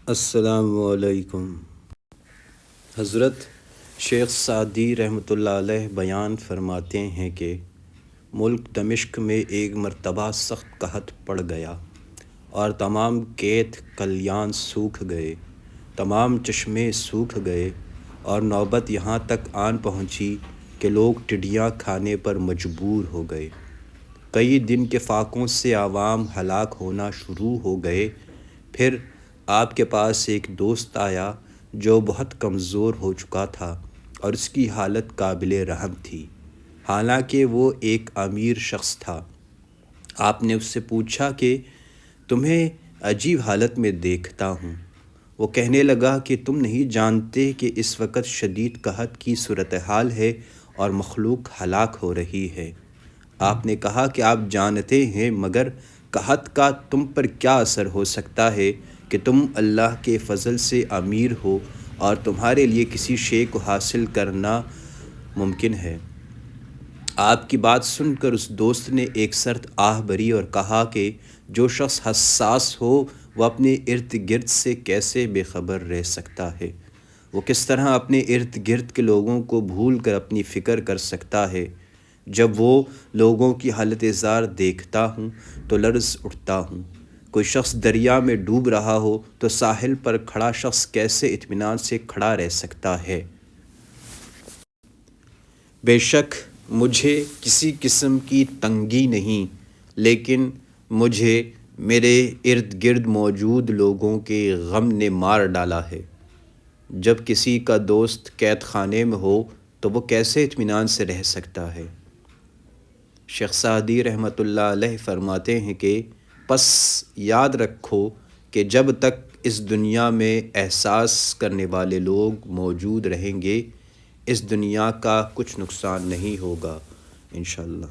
السلام علیکم۔ حضرت شیخ سعدی رحمۃ اللہ علیہ بیان فرماتے ہیں کہ ملک دمشق میں ایک مرتبہ سخت قحط پڑ گیا اور تمام کھیت کھلیان سوکھ گئے، تمام چشمے سوکھ گئے، اور نوبت یہاں تک آن پہنچی کہ لوگ ٹڈیاں کھانے پر مجبور ہو گئے۔ کئی دن کے فاقوں سے عوام ہلاک ہونا شروع ہو گئے۔ پھر آپ کے پاس ایک دوست آیا جو بہت کمزور ہو چکا تھا اور اس کی حالت قابل رحم تھی، حالانکہ وہ ایک امیر شخص تھا۔ آپ نے اس سے پوچھا کہ تمہیں عجیب حالت میں دیکھتا ہوں۔ وہ کہنے لگا کہ تم نہیں جانتے کہ اس وقت شدید قحط کی صورتحال ہے اور مخلوق ہلاک ہو رہی ہے۔ آپ نے کہا کہ آپ جانتے ہیں، مگر قحط کا تم پر کیا اثر ہو سکتا ہے کہ تم اللہ کے فضل سے امیر ہو اور تمہارے لیے کسی شے کو حاصل کرنا ممکن ہے۔ آپ کی بات سن کر اس دوست نے ایک سرد آہ بھری اور کہا کہ جو شخص حساس ہو وہ اپنے ارد گرد سے کیسے بے خبر رہ سکتا ہے؟ وہ کس طرح اپنے ارد گرد کے لوگوں کو بھول کر اپنی فکر کر سکتا ہے؟ جب وہ لوگوں کی حالت زار دیکھتا ہوں تو لرز اٹھتا ہوں۔ کوئی شخص دریا میں ڈوب رہا ہو تو ساحل پر کھڑا شخص کیسے اطمینان سے کھڑا رہ سکتا ہے؟ بے شک مجھے کسی قسم کی تنگی نہیں، لیکن مجھے میرے ارد گرد موجود لوگوں کے غم نے مار ڈالا ہے۔ جب کسی کا دوست قید خانے میں ہو تو وہ کیسے اطمینان سے رہ سکتا ہے؟ شیخ سعدی رحمۃ اللہ علیہ فرماتے ہیں کہ پس یاد رکھو کہ جب تک اس دنیا میں احساس کرنے والے لوگ موجود رہیں گے، اس دنیا کا کچھ نقصان نہیں ہوگا، انشاءاللہ۔